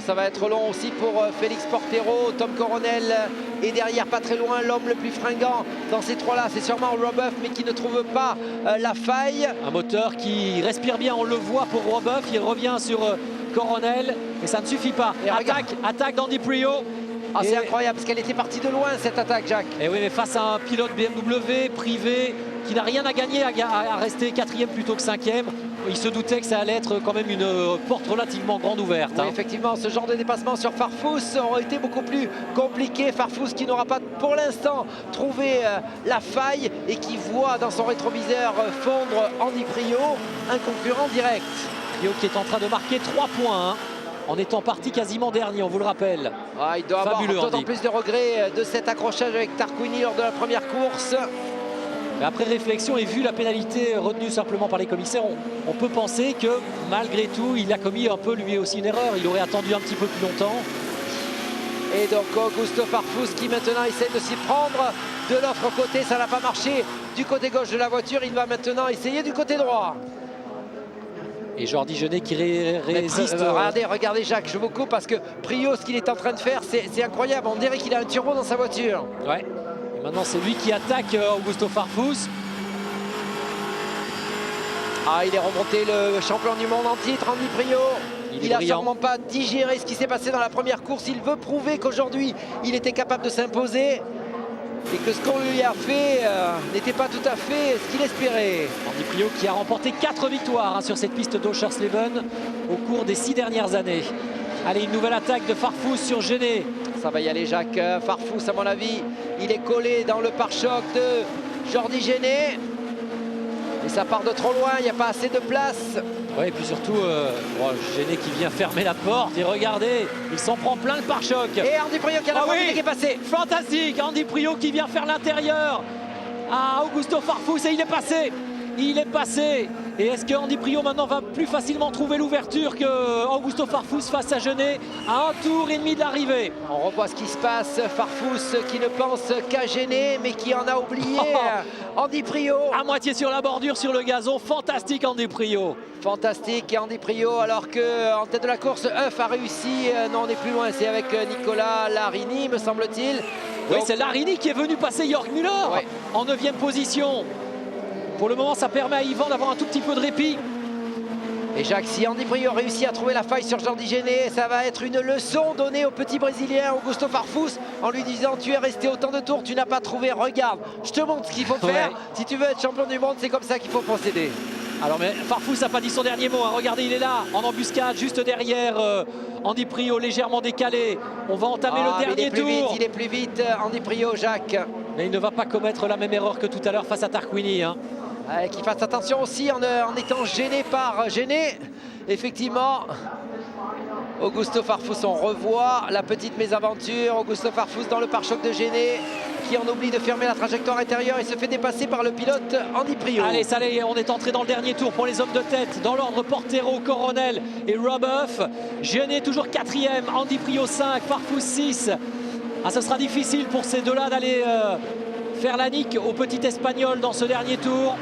aussi pour Félix Portero. Tom Coronel est derrière, pas très loin, l'homme le plus fringant dans ces trois-là. C'est sûrement Rob Huff, mais qui ne trouve pas la faille. Un moteur qui respire bien, on le voit pour Rob Huff. Il revient sur Coronel, et ça ne suffit pas. Et attaque d'Andy Priault. Ah, c'est incroyable, parce qu'elle était partie de loin, cette attaque, Jacques. Et oui, mais face à un pilote BMW privé qui n'a rien à gagner à rester 4e plutôt que 5e, il se doutait que ça allait être quand même une porte relativement grande ouverte. Oui, effectivement, ce genre de dépassement sur Farfus aurait été beaucoup plus compliqué. Farfus qui n'aura pas pour l'instant trouvé la faille et qui voit dans son rétroviseur fondre Andy Priault, un concurrent direct. Priault qui est en train de marquer 3 points. Hein, en étant parti quasiment dernier, on vous le rappelle. Ah, il doit Fabuleux, avoir d'autant plus de regrets de cet accrochage avec Tarquini lors de la première course. Mais après réflexion et vu la pénalité retenue simplement par les commissaires, on peut penser que malgré tout, il a commis un peu lui aussi une erreur. Il aurait attendu un petit peu plus longtemps. Et donc Augusto Farfus qui maintenant essaie de s'y prendre de l'autre côté. Ça n'a pas marché du côté gauche de la voiture. Il va maintenant essayer du côté droit. Et Jordi Genet qui résiste. Regardez Jacques, je vous coupe parce que Priault, ce qu'il est en train de faire, c'est incroyable. On dirait qu'il a un turbo dans sa voiture. Ouais. Et maintenant, c'est lui qui attaque Augusto Farfus. Ah, il est remonté le champion du monde en titre, Andy Priault. Il n'a sûrement pas digéré ce qui s'est passé dans la première course. Il veut prouver qu'aujourd'hui, il était capable de s'imposer. Et que ce qu'on lui a fait n'était pas tout à fait ce qu'il espérait. Andy Priault qui a remporté 4 victoires sur cette piste d'Oschersleben au cours des 6 dernières années. Allez, une nouvelle attaque de Farfus sur Genet. Ça va y aller Jacques. Farfus, à mon avis, il est collé dans le pare-choc de Jordi Genet. Et ça part de trop loin, il n'y a pas assez de place. Ouais, et puis surtout, Genet qui vient fermer la porte. Et regardez, il s'en prend plein le pare-choc. Et Andy Priault qui a la qui est passé. Fantastique, Andy Priault qui vient faire l'intérieur à Augusto Farfus. Et il est passé. Il est passé. Et est-ce que Andy Priault maintenant va plus facilement trouver l'ouverture que Augusto Farfus face à Genet à 1 tour et demi de l'arrivée? On revoit ce qui se passe. Farfus qui ne pense qu'à Genet mais qui en a oublié Andy Priault. À moitié sur la bordure, sur le gazon. Fantastique Andy Priault. Fantastique Andy Priault, alors qu'en tête de la course, Huff a réussi. Non, on est plus loin, c'est avec Nicolas Larini, me semble-t-il. Oui, c'est Larini qui est venu passer Jörg Müller en 9e position. Pour le moment, ça permet à Ivan d'avoir un tout petit peu de répit. Et Jacques, si Andy Priault réussit à trouver la faille sur Jordi Genet, ça va être une leçon donnée au petit Brésilien Augusto Farfus en lui disant: tu es resté autant de tours, tu n'as pas trouvé, regarde, je te montre ce qu'il faut faire. Si tu veux être champion du monde, c'est comme ça qu'il faut procéder. Alors, mais Farfus n'a pas dit son dernier mot. Hein. Regardez, il est là, en embuscade, juste derrière Andy Priault, légèrement décalé. On va entamer le dernier tour. Il est plus vite, Andy Priault, Jacques. Mais il ne va pas commettre la même erreur que tout à l'heure face à Tarquini. Hein. Qu'il fasse attention aussi en étant gêné par Genet. Effectivement, Augusto Farfus, on revoit la petite mésaventure. Augusto Farfus dans le pare-choc de Géné, qui en oublie de fermer la trajectoire intérieure et se fait dépasser par le pilote Andy Priaulx. Allez, ça y est, on est entré dans le dernier tour pour les hommes de tête. Dans l'ordre, Portero, Coronel et Rubeuf. Géné toujours 4e, Andy Priaulx 5, Farfus 6. Ah, ce sera difficile pour ces deux-là d'aller faire la nique au petit Espagnol dans ce dernier tour.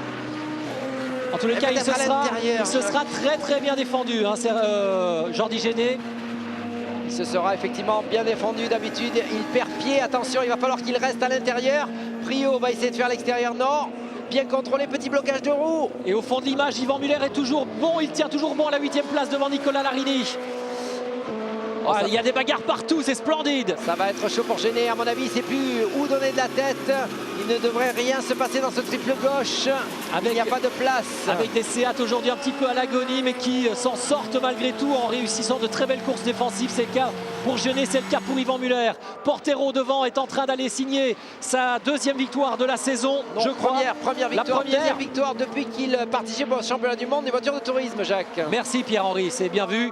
En tous les cas, il se sera très très bien défendu, hein, Jordi Géné. Il se sera effectivement bien défendu d'habitude. Il perd pied, attention, il va falloir qu'il reste à l'intérieur. Priaulx va essayer de faire l'extérieur, non. Bien contrôlé, petit blocage de roue. Et au fond de l'image, Yvan Muller est toujours bon, il tient toujours bon à la 8e place devant Nicolas Larini. Oh, il y a des bagarres partout, c'est splendide. Ça va être chaud pour Géné, à mon avis, il ne sait plus où donner de la tête. Il ne devrait rien se passer dans ce triple gauche. Il n'y a pas de place. Avec des Seat aujourd'hui un petit peu à l'agonie, mais qui s'en sortent malgré tout en réussissant de très belles courses défensives. C'est le cas pour Géné, c'est le cas pour Yvan Muller. Portero devant est en train d'aller signer sa 2e victoire de la saison. Non, je crois. Première victoire, deuxième victoire depuis qu'il participe au championnat du monde des voitures de tourisme, Jacques. Merci Pierre-Henri, c'est bien vu.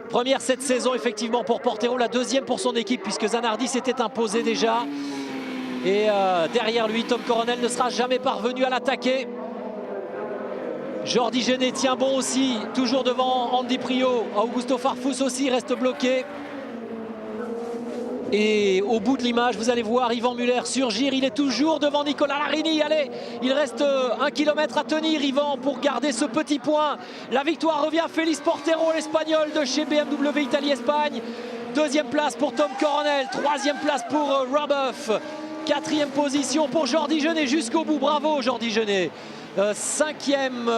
Première cette saison effectivement pour Portero, la 2e pour son équipe puisque Zanardi s'était imposé déjà. Et derrière lui, Tom Coronel ne sera jamais parvenu à l'attaquer. Jordi Géné tient bon aussi, toujours devant Andy Priaulx. Augusto Farfus aussi reste bloqué. Et au bout de l'image, vous allez voir Yvan Muller surgir. Il est toujours devant Nicolas Larini. Allez, il reste 1 kilomètre à tenir, Yvan, pour garder ce petit point. La victoire revient à Félix Portero, l'Espagnol de chez BMW Italie-Espagne. 2e place pour Tom Coronel. 3e place pour Rubeuf. 4e position pour Jordi Géné jusqu'au bout. Bravo Jordi Géné. 5e,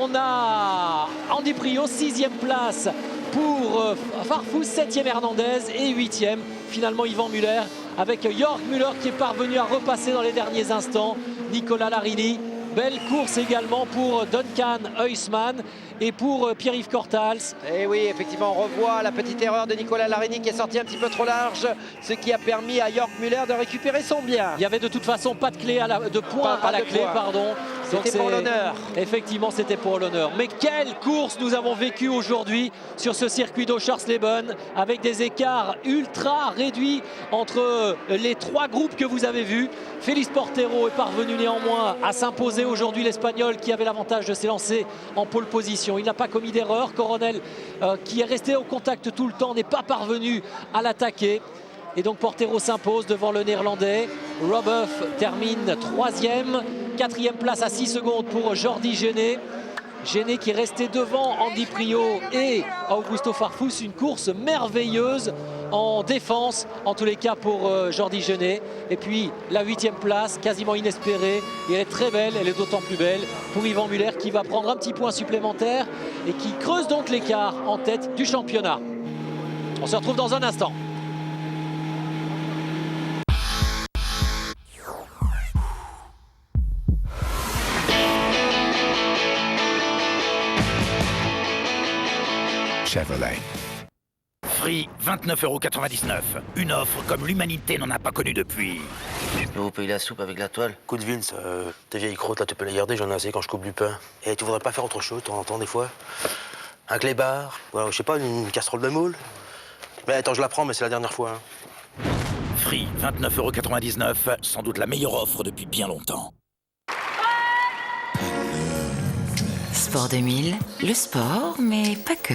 on a Andy Priaulx. 6e place pour Farfus, 7e Hernandez et 8e finalement Yvan Muller, avec Jörg Müller qui est parvenu à repasser dans les derniers instants. Nicolas Larini. Belle course également pour Duncan Huysman et pour Pierre-Yves Cortals. Et oui, effectivement, on revoit la petite erreur de Nicolas Larini qui est sorti un petit peu trop large, ce qui a permis à Jörg Müller de récupérer son bien. Il n'y avait de toute façon pas de clé de point à la clé, pardon. C'était pour l'honneur. Effectivement, c'était pour l'honneur. Mais quelle course nous avons vécue aujourd'hui sur ce circuit d'Oschersleben avec des écarts ultra réduits entre les 3 groupes que vous avez vus. Félix Portero est parvenu néanmoins à s'imposer aujourd'hui, l'Espagnol qui avait l'avantage de s'élancer en pole position. Il n'a pas commis d'erreur. Coronel qui est resté au contact tout le temps n'est pas parvenu à l'attaquer. Et donc Portero s'impose devant le Néerlandais. Rubeuf termine 3e. 4e place à 6 secondes pour Jordi Géné. Géné qui est resté devant Andy Priaulx et Augusto Farfus. Une course merveilleuse en défense, en tous les cas pour Jordi Géné. Et puis la 8e place, quasiment inespérée. Et elle est très belle, elle est d'autant plus belle pour Yvan Muller qui va prendre un petit point supplémentaire et qui creuse donc l'écart en tête du championnat. On se retrouve dans un instant. Chevrolet. Free, 29,99 €. Une offre comme l'humanité n'en a pas connue depuis. Je peux vous payer la soupe avec la toile? Coup de Vince, tes vieilles crottes là, tu peux les garder, j'en ai assez quand je coupe du pain. Et tu voudrais pas faire autre chose de temps en temps, des fois? Un clébard, ou alors, je sais pas, une casserole de moule? Mais attends, je la prends, mais c'est la dernière fois. Hein. Free, 29,99 €. Sans doute la meilleure offre depuis bien longtemps. Sport 2000, le sport, mais pas que.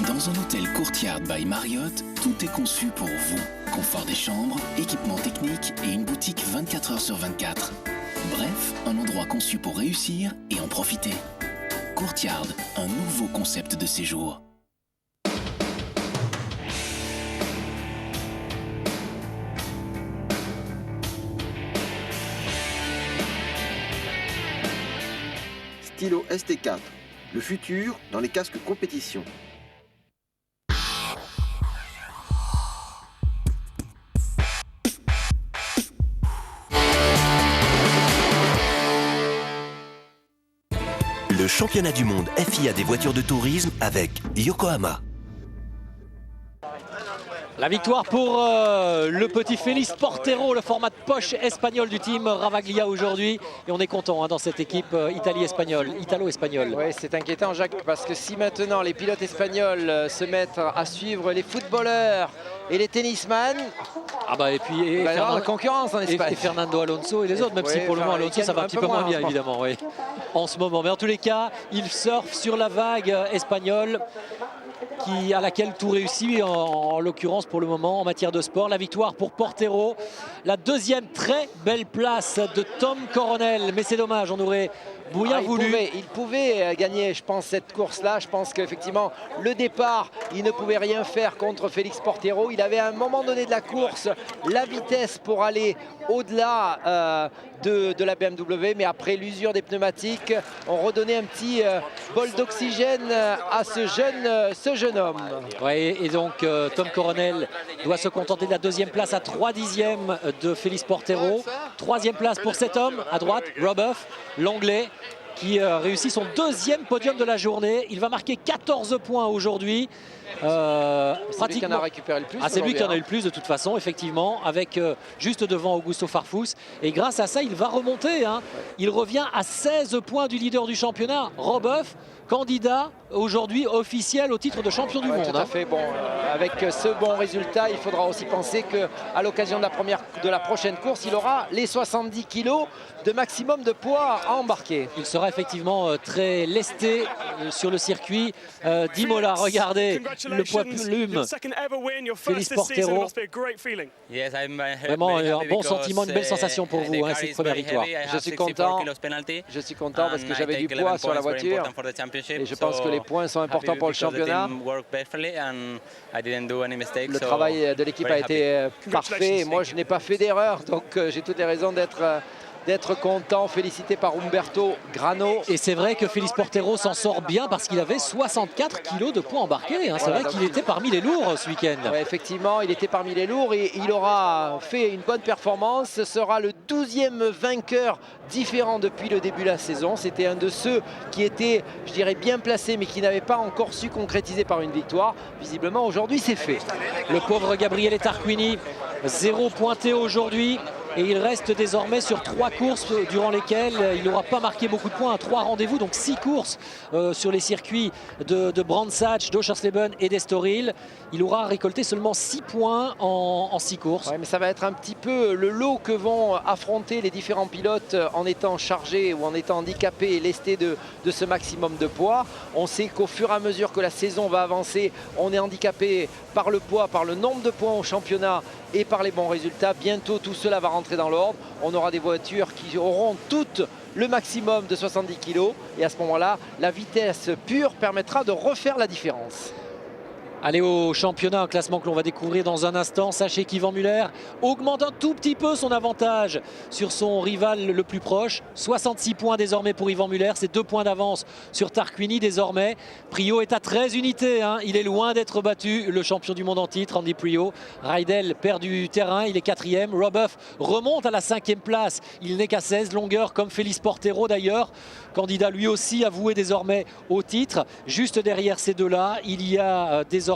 Dans un hôtel Courtyard by Marriott, tout est conçu pour vous. Confort des chambres, équipement technique et une boutique 24 heures sur 24. Bref, un endroit conçu pour réussir et en profiter. Courtyard, un nouveau concept de séjour. Stylo ST4, le futur dans les casques compétition. Le championnat du monde FIA des voitures de tourisme avec Yokohama. La victoire pour le petit Félix Portero, le format de poche espagnol du team Ravaglia aujourd'hui. Et on est content dans cette équipe italo-espagnole. Oui, c'est inquiétant, Jacques, parce que si maintenant les pilotes espagnols se mettent à suivre les footballeurs et les tennisman, et puis la concurrence en Espagne. Et Fernando Alonso et les autres, même si pour le moment Alonso ça va un petit peu moins bien évidemment en ce moment. Mais en tous les cas, il surfe sur la vague espagnole à laquelle tout réussit en l'occurrence pour le moment en matière de sport. La victoire pour Portero, la deuxième très belle place de Tom Coronel, mais c'est dommage, on aurait bien voulu. Il pouvait gagner, je pense, cette course-là. Je pense qu'effectivement, le départ, il ne pouvait rien faire contre Félix Portero. Il avait à un moment donné de la course la vitesse pour aller au-delà de la BMW, mais après l'usure des pneumatiques, on redonnait un petit bol d'oxygène à ce jeune homme. Ouais, et donc Tom Coronel doit se contenter de la deuxième place à 3/10 de Félix Portero. Troisième place pour cet homme à droite, Robuff, l'anglais, qui réussit son deuxième podium de la journée. Il va marquer 14 points aujourd'hui. C'est lui qui en a récupéré le plus. C'est lui qui en a eu le plus de toute façon, effectivement, avec juste devant Augusto Farfus. Et grâce à ça, il va remonter. Il revient à 16 points du leader du championnat, Robuff, candidat aujourd'hui officiel au titre de champion du monde. Tout à fait. Bon, avec ce bon résultat, il faudra aussi penser qu'à l'occasion de la prochaine course, il aura les 70 kilos de maximum de poids à embarquer. Il sera effectivement très lesté sur le circuit d'Imola. Regardez le poids plume. Félix Portero. Vraiment un bon sentiment, une belle sensation pour vous, cette première victoire. Je suis content parce que j'avais du poids sur la voiture et je pense que les points sont importants pour le championnat. Le travail de l'équipe a été parfait et moi je n'ai pas fait d'erreur, donc j'ai toutes les raisons d'être content, félicité par Umberto Grano. Et c'est vrai que Félix Portero s'en sort bien parce qu'il avait 64 kilos de poids embarqués. C'est vrai qu'il était parmi les lourds ce week-end. Ouais, effectivement, il était parmi les lourds et il aura fait une bonne performance. Ce sera le 12e vainqueur différent depuis le début de la saison. C'était un de ceux qui était, je dirais, bien placé mais qui n'avait pas encore su concrétiser par une victoire. Visiblement, aujourd'hui, c'est fait. Le pauvre Gabriele Tarquini, 0 pointé aujourd'hui. Et il reste désormais sur 3 courses durant lesquelles il n'aura pas marqué beaucoup de points à 3 rendez-vous, donc 6 courses sur les circuits de Brands Hatch, d'Oschersleben et d'Estoril. Il aura récolté seulement 6 points en 6 courses. Ouais, mais ça va être un petit peu le lot que vont affronter les différents pilotes en étant chargés ou en étant handicapés et lestés de ce maximum de poids. On sait qu'au fur et à mesure que la saison va avancer, on est handicapé par le poids, par le nombre de points au championnat et par les bons résultats. Bientôt tout cela va rentrer dans l'ordre. On aura des voitures qui auront toutes le maximum de 70 kg et à ce moment-là, la vitesse pure permettra de refaire la différence. Allez au championnat, un classement que l'on va découvrir dans un instant. Sachez qu'Yvan Muller augmente un tout petit peu son avantage sur son rival le plus proche. 66 points désormais pour Yvan Muller, c'est 2 points d'avance sur Tarquini désormais. Prio est à 13 unités, il est loin d'être battu, le champion du monde en titre, Andy Prio. Rydell perd du terrain, il est 4e. Robuff remonte à la 5e place, il n'est qu'à 16 longueurs comme Félix Portero d'ailleurs. Candidat lui aussi avoué désormais au titre. Juste derrière ces deux-là, il y a désormais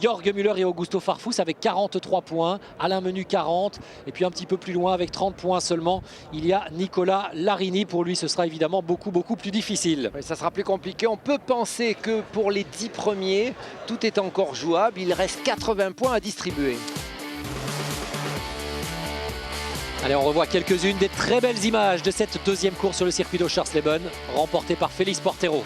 Jörg Müller et Augusto Farfus avec 43 points. Alain Menu 40. Et puis un petit peu plus loin avec 30 points seulement, il y a Nicolas Larini. Pour lui, ce sera évidemment beaucoup plus difficile. Oui, ça sera plus compliqué. On peut penser que pour les 10 premiers, tout est encore jouable. Il reste 80 points à distribuer. Allez, on revoit quelques-unes des très belles images de cette deuxième course sur le circuit d'Oschersleben, remportée par Félix Portero.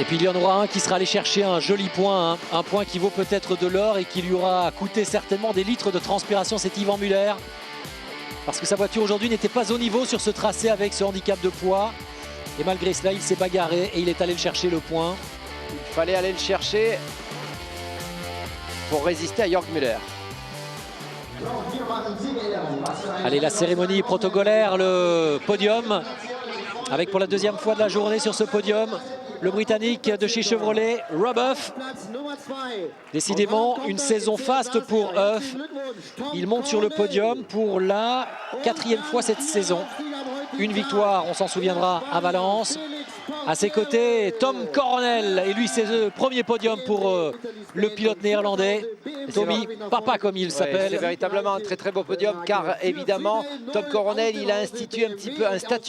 Et puis il y en aura un qui sera allé chercher un joli point, un point qui vaut peut-être de l'or et qui lui aura coûté certainement des litres de transpiration, c'est Yvan Muller. Parce que sa voiture aujourd'hui n'était pas au niveau sur ce tracé avec ce handicap de poids. Et malgré cela, il s'est bagarré et il est allé le chercher le point. Il fallait aller le chercher pour résister à Jörg Müller. Allez, la cérémonie protocolaire, le podium, avec pour la deuxième fois de la journée sur ce podium, le Britannique de chez Chevrolet, Rob Huff. Décidément, une saison faste pour Huff. Il monte sur le podium pour la 4e fois cette saison. Une victoire, on s'en souviendra, à Valence. À ses côtés, Tom Coronel. Et lui, c'est le premier podium pour le pilote néerlandais. Tommy Papa, comme il s'appelle. C'est véritablement un très très beau podium, car évidemment, Tom Coronel, il a un statut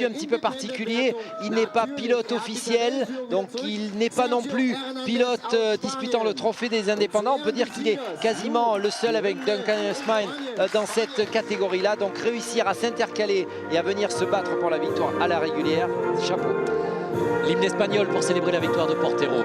un petit peu particulier. Il n'est pas pilote officiel, donc il n'est pas non plus pilote disputant le trophée des indépendants. On peut dire qu'il est quasiment le seul avec Duncan Smine dans cette catégorie-là. Donc réussir à s'intercaler et à venir se battre pour la victoire à la régulière, chapeau. L'hymne espagnol pour célébrer la victoire de Portero.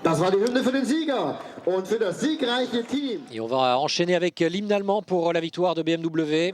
Das war die Hymne für den Sieger und für das siegreiche Team. Et on va enchaîner avec l'hymne allemand pour la victoire de BMW.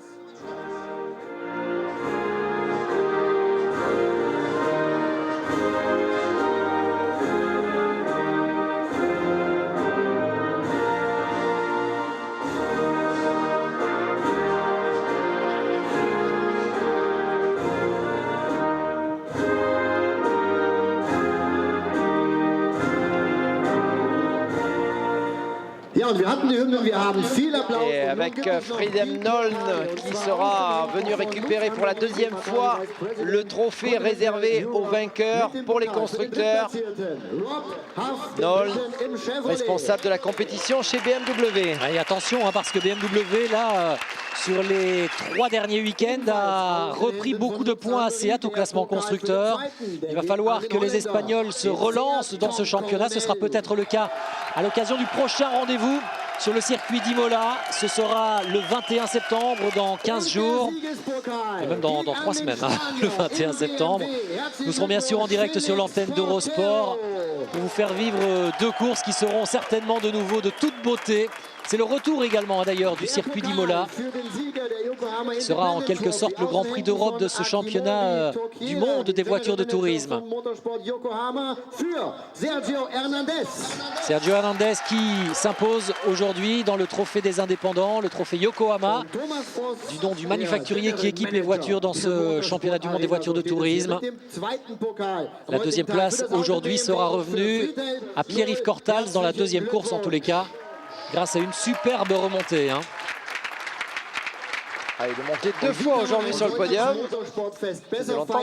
Ja, und wir hatten die Hymne, wir haben viel Applaus. Et avec Friedem Noln qui sera venu récupérer pour la deuxième fois le trophée réservé aux vainqueurs pour les constructeurs. Noln, responsable de la compétition chez BMW. Et attention, parce que BMW, là, sur les 3 derniers week-ends, a repris beaucoup de points assez hâte au classement constructeur. Il va falloir que les Espagnols se relancent dans ce championnat. Ce sera peut-être le cas à l'occasion du prochain rendez-vous sur le circuit d'Imola. Ce sera le 21 septembre, dans 15 jours, et même dans 3 semaines, le 21 septembre. Nous serons bien sûr en direct sur l'antenne d'Eurosport pour vous faire vivre 2 courses qui seront certainement de nouveau de toute beauté. C'est le retour également d'ailleurs du circuit d'Imola. Ce sera en quelque sorte le Grand Prix d'Europe de ce championnat du monde des voitures de tourisme. Sergio Hernandez qui s'impose aujourd'hui dans le trophée des indépendants, le trophée Yokohama, du nom du manufacturier qui équipe les voitures dans ce championnat du monde des voitures de tourisme. La deuxième place aujourd'hui sera revenue à Pierre-Yves Cortals dans la deuxième course en tous les cas, grâce à une superbe remontée. Ah, il est monté 2 fois aujourd'hui sur le podium. Ça fait longtemps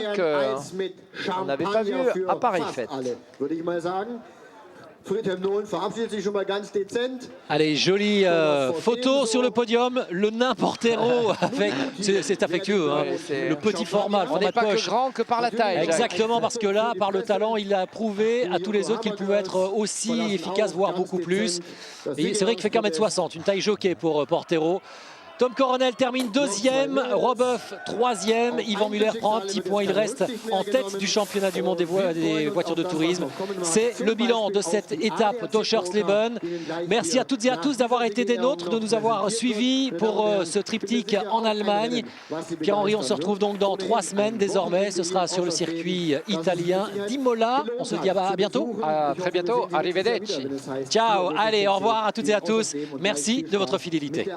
qu'on n'avait pas vu à pareille fête. Allez, jolie photo sur le podium, le nain Portero avec, c'est affectueux, le petit format, le on format n'est de pas poche. que grand que par la taille. Exactement, parce que là, par le talent, il a prouvé à tous les autres qu'il pouvait être aussi efficace, voire beaucoup plus. Et c'est vrai qu'il fait qu'1m60, une taille jockey pour Portero. Tom Coronel termine 2e, Rob Huff 3e, Yvan Muller prend un petit point, il reste en tête du championnat du monde des voitures de tourisme. C'est le bilan de cette étape d'Oschersleben. Merci à toutes et à tous d'avoir été des nôtres, de nous avoir suivis pour ce triptyque en Allemagne. Pierre-Henri, on se retrouve donc dans 3 semaines désormais, ce sera sur le circuit italien d'Imola. On se dit à bientôt. À très bientôt, arrivederci. Ciao, allez, au revoir à toutes et à tous. Merci de votre fidélité.